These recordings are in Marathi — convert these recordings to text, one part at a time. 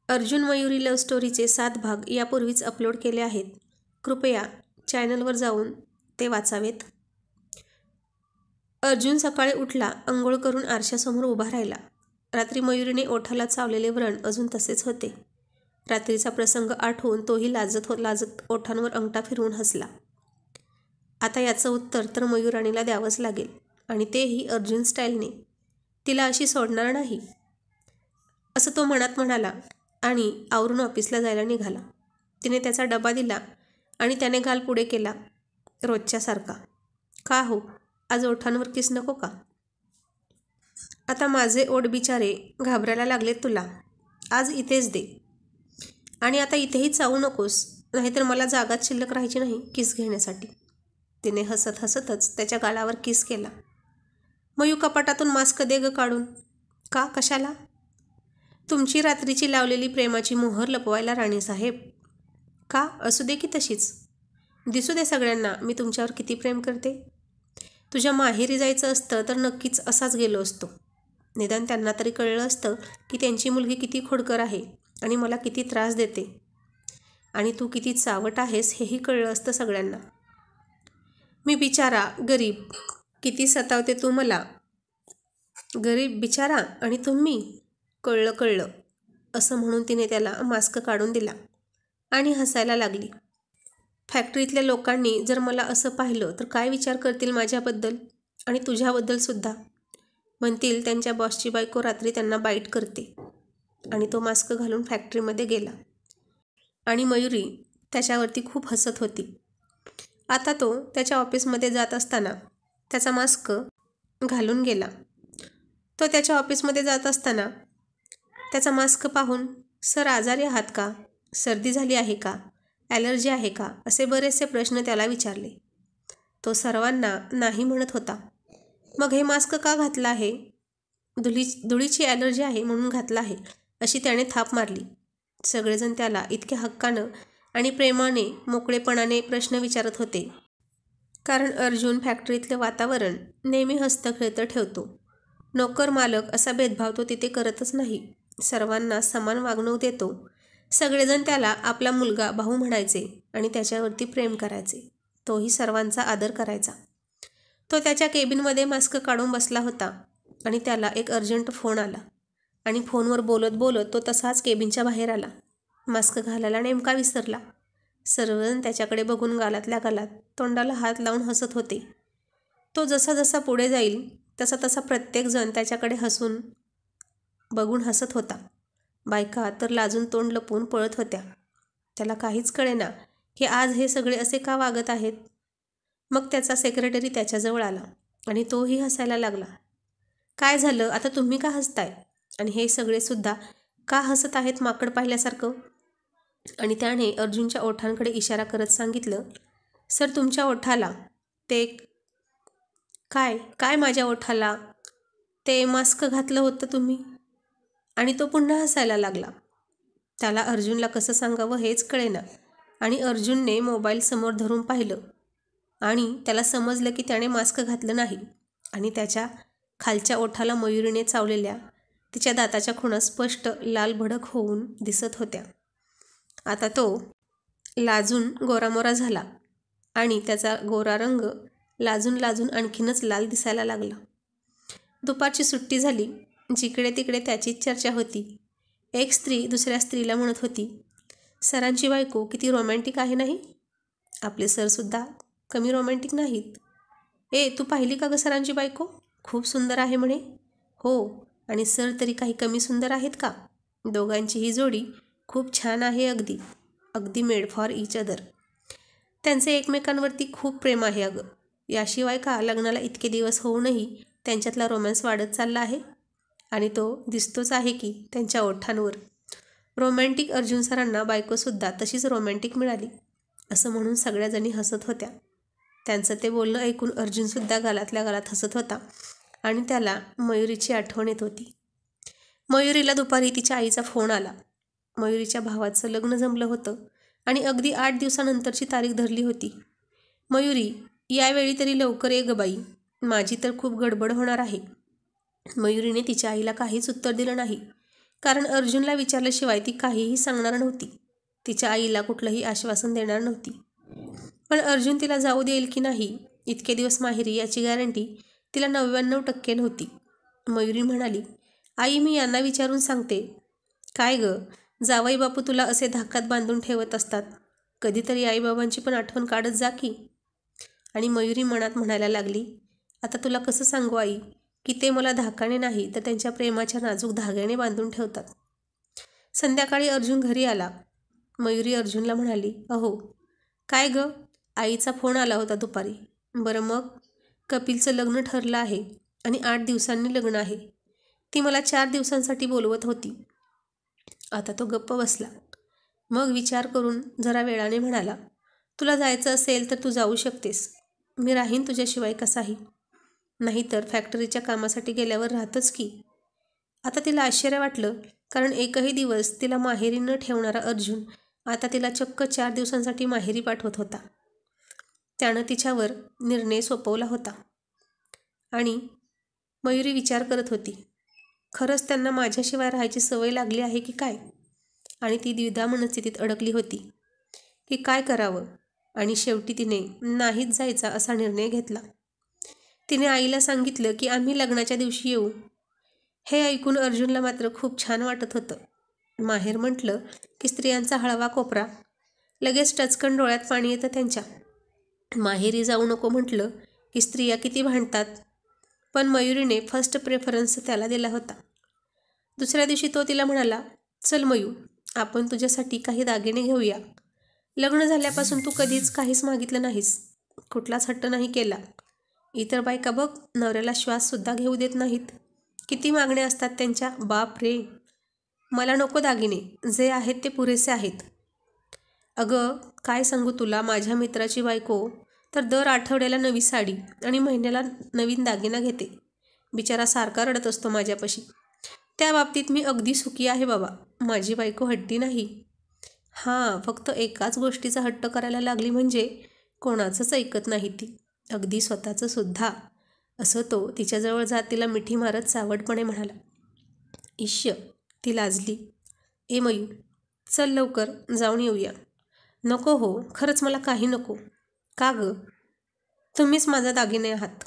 अर्जुन मयुरी लव्ह स्टोरीचे 7 भाग यापूर्वीच अपलोड केले आहेत. कृपया चॅनलवर जाऊन ते वाचावेत. अर्जुन सकाळी उठला, अंघोळ करून आरशासमोर उभा राहिला. रात्री मयुरीने ओठाला चावलेले व्रण अजून तसेच होते. रात्रीचा प्रसंग आठवून तोही लाजत ओठांवर अंगठा फिरवून हसला. आता याचं उत्तर तर मयुराणीला द्यावंच लागेल, आणि तेही अर्जुन स्टाईलने. तिला अशी सोडणार नाही, असं तो मनात म्हणाला आणि आवरून ऑफिसला जायला निघाला. तिने त्याचा डबा दिला आणि त्याने गाल पुढे केला, रोजच्यासारखा. का हो, आज ओठांवर किस नको का? आता माझे ओठ बिचारे घाबरायला लागलेत तुला. आज इथेच दे, आणि आता इथेही चावू नकोस, नाहीतर मला जागाच शिल्लक राहायची नाही किस घेण्यासाठी. तिने हसत हसतच त्याच्या गालावर किस केला. मयू, कपाटातून मास्क दे ग काढून. का, कशाला? तुमची रात्रीची लावलेली प्रेमाची मोहर लपवायला राणीसाहेब. का, असू दे की तशीच. दिसू दे सगळ्यांना मी तुमच्यावर किती प्रेम करते. तुझ्या माहेरी जायचं असतं तर नक्कीच असाच गेलो असतो. निदान त्यांना तरी कळलं असतं की त्यांची मुलगी किती खोडकर आहे आणि मला किती त्रास देते, आणि तू किती चावट आहेस हेही कळलं असतं सगळ्यांना. मी बिचारा गरीब, किती सतावते तू मला. गरीब बिचारा आणि तुम्ही. कळलं असं म्हणून तिने त्याला मास्क काढून दिला आणि हसायला लागली. फॅक्टरीतल्या लोकांनी जर मला असं पाहिलं तर काय विचार करतील माझ्याबद्दल आणि तुझ्याबद्दल सुद्धा. म्हणतील त्यांच्या बॉसची बायको रात्री त्यांना बाईट करते. आणि तो मास्क घालून फॅक्टरीमध्ये गेला आणि मयुरी त्याच्यावरती खूप हसत होती. आता तो त्याच्या ऑफिसमध्ये जात असताना त्याचा मास्क घालून गेला. तो त्याच्या ऑफिसमध्ये जात असताना त्याचा मास्क पाहून, सर आजारी आहात का? सर्दी झाली आहे का? ॲलर्जी आहे का? असे बरेचसे प्रश्न त्याला विचारले. तो सर्वांना नाही म्हणत होता. मग हे मास्क का घातला आहे? धुळीची ॲलर्जी आहे म्हणून घातला आहे, अशी त्याने थाप मारली. सगळेजण त्याला इतक्या हक्कानं आणि प्रेमाने मोकळेपणाने प्रश्न विचारत होते, कारण अर्जुन फॅक्टरीतलं वातावरण नेहमी हसतं-खेळतं ठेवतो. नोकर मालक असा भेदभाव तो तिथे करतच नाही. सर्वांना समान वागणूक देतो. सगळेजण त्याला आपला मुलगा भाऊ म्हणायचे आणि त्याच्यावरती प्रेम करायचे. तोही सर्वांचा आदर करायचा. तो त्याच्या केबिनमध्ये मास्क काढून बसला होता आणि त्याला एक अर्जंट फोन आला आणि फोनवर बोलत बोलत तो तसाच केबिनच्या बाहेर आला. मास्क घालायला नेमका विसरला. सर्वजण त्याच्याकडे बघून गालातल्या गालात तोंडाला हात लावून हसत होते. तो जसा जसा पुढे जाईल तसा तसा प्रत्येकजण त्याच्याकडे हसून बघून हसत होता. बायका तर लाजून तोंड लपवून पळत होत्या. त्याला काहीच कळेना की आज हे सगळे असे का वागत आहेत. मग त्याचा सेक्रेटरी त्याच्याजवळ आला आणि तोही हसायला लागला. काय झालं, आता तुम्ही का हसताय? आणि हे सगळे सुद्धा का हसत आहेत माकड पाहिल्यासारखं? आणि त्याने अर्जुनच्या ओठांकडे इशारा करत सांगितलं, सर तुमच्या ओठाला ते काय माझ्या ओठाला ते मास्क घातलं होतं तुम्ही. आणि तो पुन्हा हसायला लागला. त्याला अर्जुनला कसं सांगावं हेच कळेना. आणि अर्जुनने मोबाईल समोर धरून पाहिलं आणि त्याला समजलं की त्याने मास्क घातलं नाही आणि त्याच्या खालच्या ओठाला मयुरीने चावलेल्या तिच्या दाताच्या खुणा स्पष्ट लाल भडक होऊन दिसत होत्या. आता तो लाजून गोरामोरा झाला आणि त्याचा गोरा रंग लाजून लाजून आणखीनच लाल दिसायला लागला. दुपारची सुट्टी झाली. जिकडे तिकडे त्याचीच चर्चा होती. एक स्त्री दुसऱ्या स्त्रीला म्हणत होती, सरांची बायको किती रोमॅन्टिक आहे नाही? आपले सरसुद्धा कमी रोमॅन्टिक नाहीत. तू पाहिली का ग सरांची बायको? खूप सुंदर आहे म्हणे. हो, आणि सर तरी काही कमी सुंदर आहेत का? दोघांची ही जोडी खूप छान आहे, अगदी अगदी मेड फॉर इच अदर. त्यांचे एकमेकांवरती खूप प्रेम आहे अगं. याशिवाय का लग्नाला इतके दिवस होऊनही त्यांच्यातला रोमॅन्स वाढत चालला आहे. आणि तो दिसतोच आहे की त्यांच्या ओठांवर. रोमॅन्टिक अर्जुन सरांना बायकोसुद्धा तशीच रोमॅन्टिक मिळाली, असं म्हणून सगळ्याजणी हसत होत्या. त्यांचं ते बोलणं ऐकून अर्जुनसुद्धा गालातल्या गालात हसत होता आणि त्याला मयुरीची आठवण येत होती. मयुरीला दुपारी तिच्या आईचा फोन आला. मयुरीच्या भावाचं लग्न जमलं होतं आणि अगदी 8 दिवसानंतरची तारीख धरली होती. मयुरी, यावेळी तरी लवकर ये ग बाई, माझी तर खूप गडबड होणार आहे. मयुरीने तिच्या आईला काहीच उत्तर दिलं नाही, कारण अर्जुनला विचारल्याशिवाय ती काहीही सांगणार नव्हती. तिच्या आईला कुठलंही आश्वासन देणार नव्हती. पण अर्जुन तिला जाऊ देईल की नाही इतके दिवस माहेरी याची गॅरंटी तिला 99% नव्हती. मयुरी म्हणाली, आई मी यांना विचारून सांगते. काय ग, जावई बापू तुला असे धाकात बांधून ठेवत असतात, कधीतरी आईबाबांची पण आठवण काढत जा की. आणि मयुरी मनात म्हणायला लागली, आता तुला कसं सांगू आई की ते मला धाकाने नाही तर त्यांच्या प्रेमाच्या नाजूक धाग्याने बांधून ठेवतात. संध्याकाळी अर्जुन घरी आला. मयुरी अर्जुनला म्हणाली, अहो काय ग, आईचा फोन आला होता दुपारी. बरं मग, कपिलचं लग्न ठरलं आहे आणि 8 दिवसांनी लग्न आहे. ती मला 4 दिवसांसाठी बोलवत होती. आता तो गप्प बसला. मग विचार करून जरा वेळाने म्हणाला, तुला जायचं असेल तर तू जाऊ शकतेस. मी राहीन तुझ्याशिवाय कसाही. नाहीतर फॅक्टरीच्या कामासाठी गेल्यावर राहतच की. आता तिला आश्चर्य वाटलं, कारण एकही दिवस तिला माहेरी न ठेवणारा अर्जुन आता तिला चक्क 4 दिवसांसाठी माहेरी पाठवत होता. त्यानं तिच्यावर निर्णय सोपवला होता. आणि मयुरी विचार करत होती, खरंच त्यांना माझ्याशिवाय राहायची सवय लागली आहे की काय. आणि ती द्विधा मनस्थितीत अडकली होती की काय करावं. आणि शेवटी तिने नाहीच जायचा असा निर्णय घेतला. तिने आईला सांगितलं की आम्ही लग्नाच्या दिवशी येऊ. हे ऐकून अर्जुनला मात्र खूप छान वाटत होतं. माहेर म्हटलं की स्त्रियांचा हळवा कोपरा. लगेच टचकन डोळ्यात पाणी येतं त्यांच्या. माहेरी जाऊ नको म्हटलं की स्त्रिया किती भांडतात. पण मयुरीने फर्स्ट प्रेफरन्स त्याला दिला होता. दुसऱ्या दिवशी तो तिला म्हणाला, चल मयू, आपण तुझ्यासाठी काही दागिने घेऊया. लग्न झाल्यापासून तू कधीच काहीच मागितलं नाहीस, कुठलाच हट्ट नाही केला. इतर बायका बघ नवऱ्याला श्वाससुद्धा घेऊ देत नाहीत. किती मागण्या असतात त्यांच्या, बाप रे. मला नको दागिने, जे आहेत ते पुरेसे आहेत. अगं काय सांगू तुला, माझ्या मित्राची बायको तर दर आठवड्याला नवी साडी आणि महिन्याला नवीन दागिना घेते. बिचारा सारखा रडत असतो माझ्यापाशी. त्या बाबतीत मी अगदी सुखी आहे बाबा. माझी बायको हट्टी नाही. हां, फक्त एकाच गोष्टीचा हट्ट करायला लागली म्हणजे कोणाचंच ऐकत नाही ती, अगदी स्वतःचं सुद्धा. असं तो तिच्याजवळ जात तिला मिठी मारत सावटपणे म्हणाला. इश्य, ती लाजली. ए मयू, चल लवकर जाऊन येऊया. नको हो, खरंच मला काही नको. का गं, तुम्हीच माझा दागिने आहात.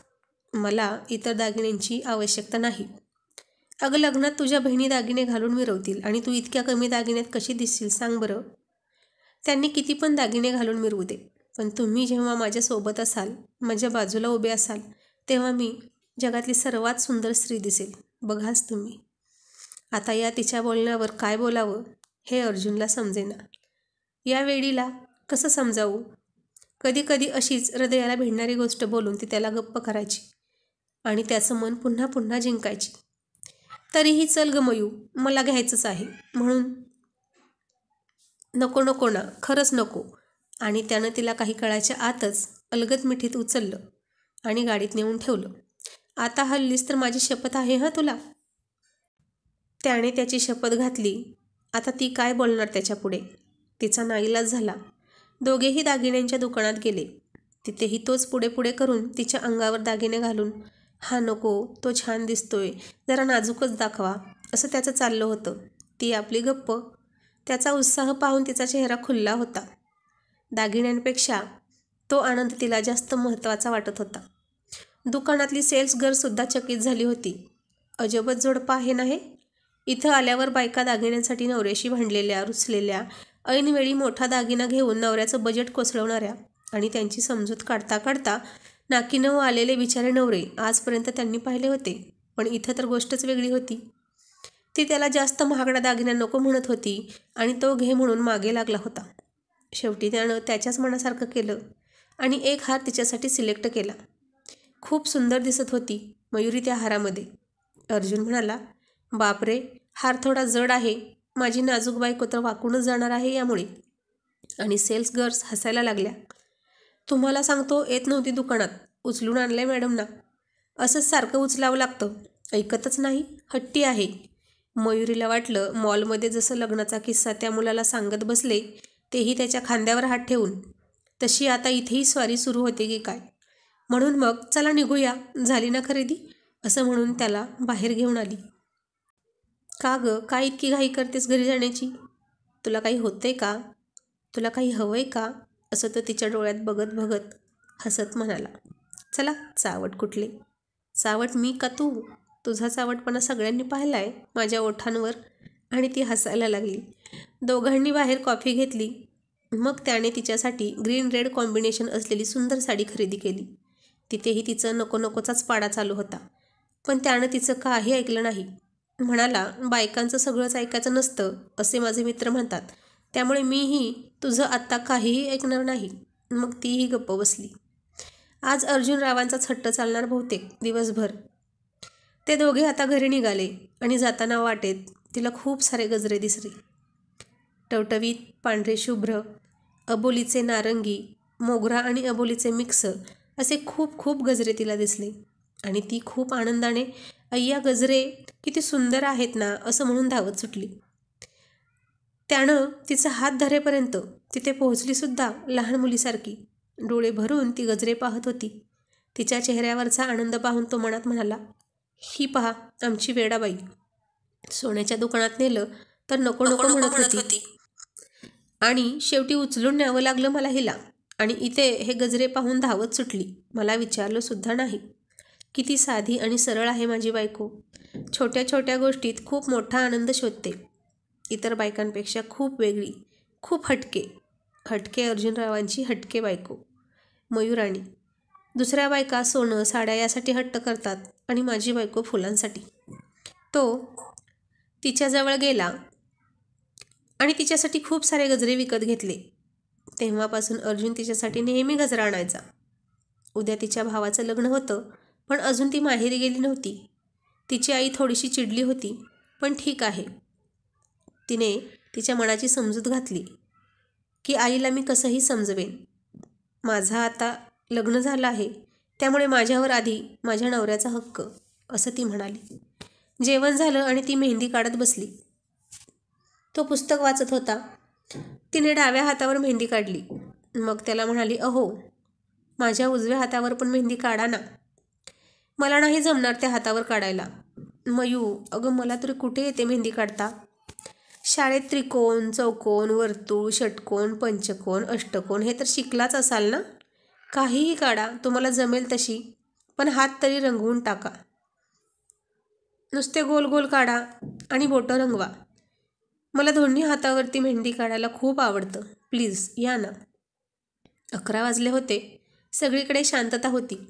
मला इतर दागिन्यांची आवश्यकता नाही. अगं लग्नात तुझ्या बहिणी दागिने घालून मिरवतील आणि तू इतक्या कमी दागिन्यात कशी दिसशील सांग बरं. त्यांनी किती पण दागिने घालून मिरवू दे, पण तुम्ही जेव्हा माझ्यासोबत असाल, माझ्या बाजूला उभे असाल, तेव्हा मी जगातली सर्वात सुंदर स्त्री दिसेल, बघाच तुम्ही. आता या तिच्या बोलण्यावर काय बोलावं हे अर्जुनला समजेना. या वेळीला कसं समजावू. कधी कधी अशीच हृदयाला भिडणारी गोष्ट बोलून ती त्याला गप्प करायची आणि त्याचं मन पुन्हा पुन्हा जिंकायची. तरीही चल ग मयू, मला घ्यायचंच आहे. म्हणून नको नको ना, खरंच नको. आणि त्यानं तिला काही कळायच्या आतच अलगद मिठीत उचललं आणि गाडीत नेऊन ठेवलं. आता हल्लीस तर माझी शपथ आहे हं तुला. त्याने त्याची शपथ घातली. आता ती काय बोलणार त्याच्यापुढे. तिचा नाईलाज झाला. दोघेही दागिन्यांच्या दुकानात गेले. तिथेही तोच पुढे पुढे करून तिच्या अंगावर दागिने घालून, हा नको, तो छान दिसतोय, जरा नाजूकच दाखवा, असं त्याचं चाललं होतं. ती आपली गप्प. त्याचा उत्साह पाहून तिचा चेहरा खुलला होता. दागिन्यांपेक्षा तो आनंद तिला जास्त महत्त्वाचा वाटत होता. दुकानातली सेल्स गर्लसुद्धा चकित झाली होती. अजबच जोडपं आहे ना हे. इथं आल्यावर बायका दागिन्यांसाठी नवऱ्याशी भांडलेल्या, रुसलेल्या, ऐनवेळी मोठा दागिना घेऊन नवऱ्याचं बजेट कोसळवणाऱ्या आणि त्यांची समजूत काढता काढता नाकी नऊ आलेले बिचारे नवरे आजपर्यंत त्यांनी पाहिले होते. पण इथं तर गोष्टच वेगळी होती. ती त्याला जास्त महागडा दागिना नको म्हणत होती आणि तो घे म्हणून मागे लागला होता. शेवटी त्यानं त्याच्याच मनासारखं केलं आणि एक हार तिच्यासाठी सिलेक्ट केला. खूप सुंदर दिसत होती मयुरी त्या हारामध्ये. अर्जुन म्हणाला, बापरे, हार थोडा जड आहे. माझी नाजूक बायको तर वाकूनच जाणार आहे यामुळे. आणि सेल्स गर्ल्स हसायला लागल्या. तुम्हाला सांगतो, येत नव्हती दुकानात, उचलून आणलंय मॅडमना. असंच सारखं उचलावं लागतं, ऐकतच नाही, हट्टी आहे. मयुरीला वाटलं मॉलमध्ये जसं लग्नाचा किस्सा त्या मुलाला सांगत बसले, तेही त्याच्या खांद्यावर हात ठेवून, तशी आता इथेही स्वारी सुरू होते की काय. म्हणून मग चला निघूया, झाली ना खरेदी, असं म्हणून त्याला बाहेर घेऊन आली. का गं, काय इतकी घाई करतेस घरी जाण्याची? तुला काही होतंय का? तुला काही हवंय का? असं तो तिच्या डोळ्यात बघत बघत हसत म्हणाला. चला, चावट कुठली? चावट मी का तू? तुझा चावटपणा सगळ्यांनी पाहिलाय माझ्या ओठांवर. आणि ती हसायला लागली. दोघांनी बाहेर कॉफी घेतली. मग त्याने तिच्यासाठी ग्रीन रेड कॉम्बिनेशन असलेली सुंदर साडी खरेदी केली. तिथेही तिचं नको नकोचाच पाडा चालू होता. पण त्यानं तिचं काही ऐकलं नाही. म्हणाला, बायकांचं सगळंच ऐकायचं नसतं असे माझे मित्र म्हणतात, त्यामुळे मीही तुझं आत्ता काहीही ऐकणार नाही. मग तीही गप्प बसली. आज अर्जुन रावांचाच हट्ट चालणार बहुतेक दिवसभर. ते दोघे आता घरी निघाले आणि जाताना वाटेत तिला खूप सारे गजरे दिसले. टवटवीत पांढरे शुभ्र, अबोलीचे नारंगी, मोगरा आणि अबोलीचे मिक्स असे खूप खूप गजरे तिला दिसले. आणि ती खूप आनंदाने, अय्या गजरे किती सुंदर आहेत ना, असं म्हणून धावत सुटली. त्यानं तिचा हात धरेपर्यंत तिथे पोहोचलीसुद्धा लहान मुलीसारखी. डोळे भरून ती गजरे पाहत होती. तिच्या चेहऱ्यावरचा आनंद पाहून तो मनात म्हणाला, ही पहा आमची वेडाबाई. सोन्याच्या दुकानात नेलं तर नको नको म्हणत होती. आणि शेवटी उचलून न्यावं लागलं मला हिला. आणि इथे हे गजरे पाहून धावत सुटली. मला विचारलं सुद्धा नाही. किती साधी आणि सरळ आहे माझी बायको. छोट्या छोट्या गोष्टीत खूप मोठा आनंद शोधते. इतर बायकांपेक्षा खूप वेगळी, खूप हटके. हटके अर्जुनरावांची हटके बायको मयुराणी. दुसऱ्या बायका सोनं साड्या यासाठी हट्ट करतात आणि माझी बायको फुलांसाठी. तो तिच्याजवळ गेला आणि तिच्यासाठी खूप सारे गजरे विकत घेतले. तेव्हापासून अर्जुन तिच्यासाठी नेहमी गजरा आणायचा. उद्या तिच्या भावाचं लग्न होतं, पण अजून ती माहेरी गेली नव्हती. तिची आई थोडीशी चिडली होती, पण ठीक आहे. तिने तिच्या मनाची समजूत घातली की आईला मी कसंही समजवेन. माझा आता लग्न झालं आहे, त्यामुळे माझ्यावर आधी माझ्या नवऱ्याचा हक्क, असं ती म्हणाली. जेवण झालं आणि ती मेहंदी काढत बसली. तो पुस्तक वाचत होता. तिने डाव्या हातावर मेहंदी काढली. मग त्याला म्हणाली, अहो, माझ्या उजव्या हातावर पण मेहंदी काढा ना. मला नाही जमणार त्या हातावर काढायला. मयू, अगं मला तरी कुठे येते मेहंदी काढता? शाळेत त्रिकोण, चौकोन, वर्तुळ, षटकोन, पंचकोन, अष्टकोन हे तर शिकलाच असाल ना. काहीही काढा, तुम्हाला जमेल तशी, पण हात तरी रंगवून टाका. नुसते गोल गोल काढा आणि बोटं रंगवा. मला दोन्ही हातावरती मेहंदी काढायला खूप आवडतं. प्लीज या ना. 11 वाजले होते. सगळीकडे शांतता होती.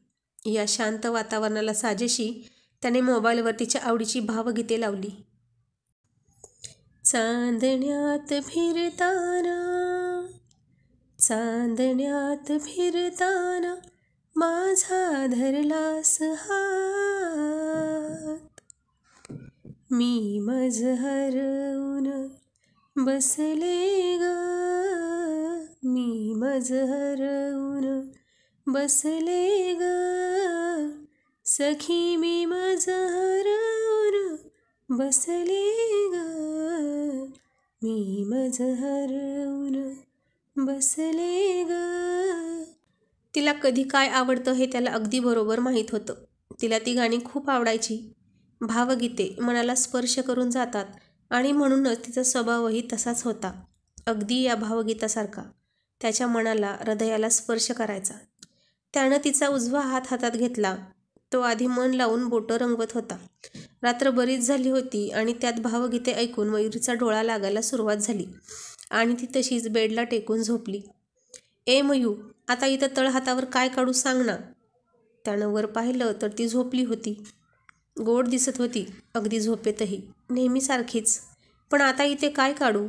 या शांत वातावरणाला साजेशी त्याने मोबाईलवर तिच्या आवडीची भावगीते लावली. चांदण्यात फिरताना, चांदण्यात फिरताना माझा धरलास हात. मी मज हरवून बसले ग, मी मज हरवून बसले ग, सखी मी मज हरवून बसले ग, मी मज हरवून बसले ग. तिला कधी काय आवडतं हे त्याला अगदी बरोबर माहीत होतं. तिला ती गाणी खूप आवडायची. भावगीते मनाला स्पर्श करून जातात आणि म्हणूनच तिचा स्वभावही तसाच होता. अगदी या भावगीतासारखा त्याच्या मनाला, हृदयाला स्पर्श करायचा. त्यानं तिचा उजवा हात हातात घेतला. तो आधी मन लावून बोटं रंगवत होता. रात्र बरीच झाली होती आणि त्यात भावगीते ऐकून मयुरीचा डोळा लागायला सुरुवात झाली आणि ती तशीच बेडला टेकून झोपली. ए मयू, आता इथं तळहातावर काय काढू सांग ना. त्यानं वर पाहिलं तर ती झोपली होती. गोड दिसत होती, अगदी झोपेतही, नेहमीसारखीच. पण आता इथे काय काढू?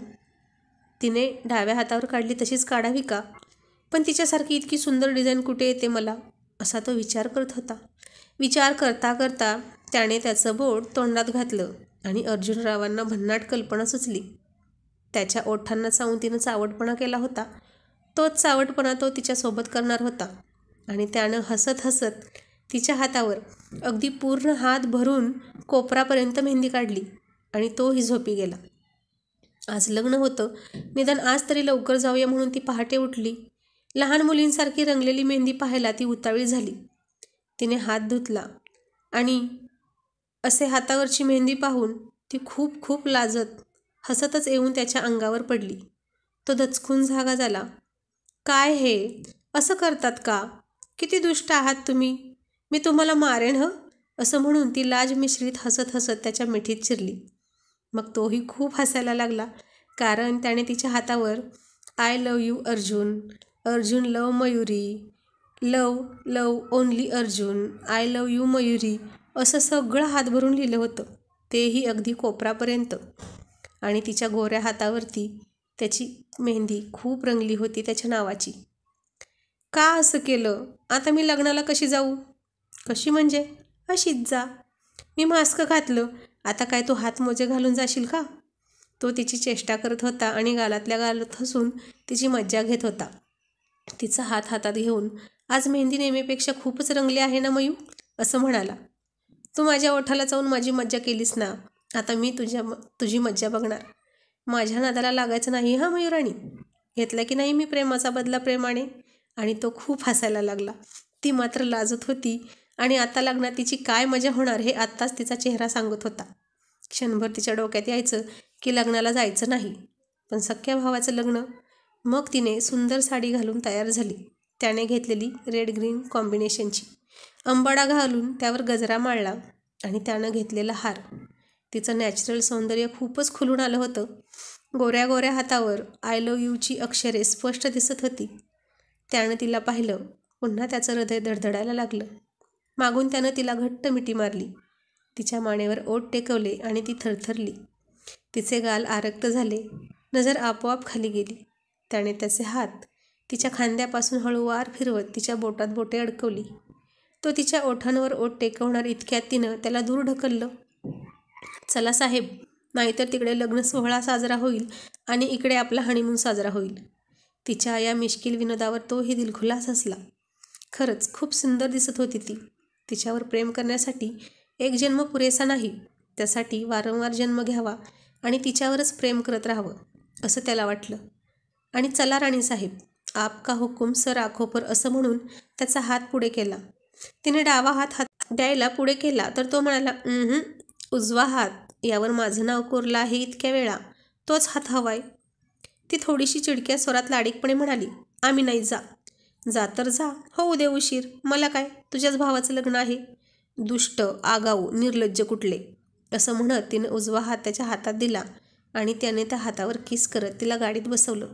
तिने डाव्या हातावर काढली तशीच काढावी का? पण तिच्यासारखी इतकी सुंदर डिझाईन कुठे येते मला, असा तो विचार करत होता. विचार करता करता त्याने त्याचं बोट तोंडात घातलं आणि अर्जुनरावांना भन्नाट कल्पना सुचली. त्याच्या ओठांना चावून तिनं चावटपणा केला होता. तोच चावटपणा तो तिच्यासोबत करणार होता. आणि त्यानं हसत हसत तिच्या हातावर अगदी पूर्ण हात भरून कोपरापर्यंत मेहंदी काढली आणि तोही झोपी गेला. आज लग्न होतं, निदान आज तरी लवकर जाऊया म्हणून ती पहाटे उठली. लहान मुलींसारखी रंगलेली मेहंदी पाहायला ती उतावळी झाली. तिने हात धुतला आणि असे हातावरची मेहंदी पाहून ती खूप खूप लाजत हसतच येऊन त्याच्या अंगावर पडली. तो दचकून जागा झाला. काय हे असं करतात का? किती दुष्ट आहात तुम्ही, मी तुम्हाला मारेन हं, असं म्हणून ती लाज मिश्रित हसत हसत त्याच्या मिठीत शिरली. मग तोही खूप हसायला लागला, कारण त्याने तिच्या हातावर I love you Arjun, Arjun love Mayuri, love love only Arjun, I love you Mayuri असं सगळं हात भरून लिहिलं होतं, तेही अगदी कोपरापर्यंत. आणि तिच्या गोऱ्या हातावरती त्याची मेहंदी खूप रंगली होती त्याच्या नावाची. का असं केलं? आता मी लग्नाला कशी जाऊ? कशी म्हणजे? अशीच जा. मी मास्क घातलं, आता काय तू हातमोजे घालून जाशील का? तो तिची चेष्टा करत होता आणि गालातल्या गालात हसून तिची मज्जा घेत होता. तिचा हात हातात घेऊन, आज मेहंदी नेहमीपेक्षा खूपच रंगली आहे ना मयू, असं म्हणाला. तू माझ्या ओठाला जाऊन माझी मज्जा केलीस ना, आता मी तुझी मज्जा बघणार. माझ्या नादाला लागायचं नाही हा मयुराणी. घेतला की नाही मी प्रेमाचा बदला प्रेमाने. आणि तो खूप हसायला लागला. ती मात्र लाजत होती आणि आता लग्नात तिची काय मजा होणार हे आत्ताच तिचा चेहरा सांगत होता. क्षणभर तिच्या डोक्यात यायचं की लग्नाला जायचं नाही, पण सख्या भावाचं लग्न. मग तिने सुंदर साडी घालून तयार झाली. त्याने घेतलेली रेड ग्रीन कॉम्बिनेशनची, अंबाडा घालून त्यावर गजरा माळला आणि त्यानं घेतलेला हार. तिचं नॅचरल सौंदर्य खूपच खुलून आलं होतं. गोऱ्या गोऱ्या हातावर आय लव यूची अक्षरे स्पष्ट दिसत होती. त्यानं तिला पाहिलं, पुन्हा त्याचं हृदय धडधडायला लागलं. मागून त्यानं तिला घट्ट मिठी मारली. तिच्या मानेवर ओठ टेकवले आणि ती थरथरली. तिचे गाल आरक्त झाले, नजर आपोआप खाली गेली. त्याने त्याचे हात तिच्या खांद्यापासून हळूवार फिरवत तिच्या बोटात बोटे अडकवली. तो तिच्या ओठांवर ओठ टेकवणार इतक्यात तिनं त्याला दूर ढकललं. चला साहेब, नाहीतर तिकडे लग्न सोहळा साजरा होईल आणि इकडे आपला हनीमून साजरा होईल. तिच्या या मिश्किल विनोदावर तोही दिलखुलास हसला. खरंच खूप सुंदर दिसत होती ती. तिच्यावर प्रेम करण्यासाठी एक जन्म पुरेसा नाही, त्यासाठी वारंवार जन्म घ्यावा आणि तिच्यावरच प्रेम करत राहावं, असं त्याला वाटलं. आणि चला राणीसाहेब, आपका हुकुम सर आखो पर, असं म्हणून त्याचा हात पुढे केला. तिने डावा हात द्यायला पुढे केला तर तो म्हणाला, उजवा हात, यावर माझं नाव कोरलं आहे इतक्या वेळा, तोच हात हवाय. ती थोडीशी चिडक्या स्वरात लाडीकपणे म्हणाली, आम्ही नाही. जा तर जा, होऊ दे उशीर, मला काय, तुझ्याच भावाचं लग्न आहे. दुष्ट, आगाऊ, निर्लज्ज कुठले, असं म्हणत तिनं उजवा हात त्याच्या हातात दिला आणि त्याने त्या हातावर किस करत तिला गाडीत बसवलं.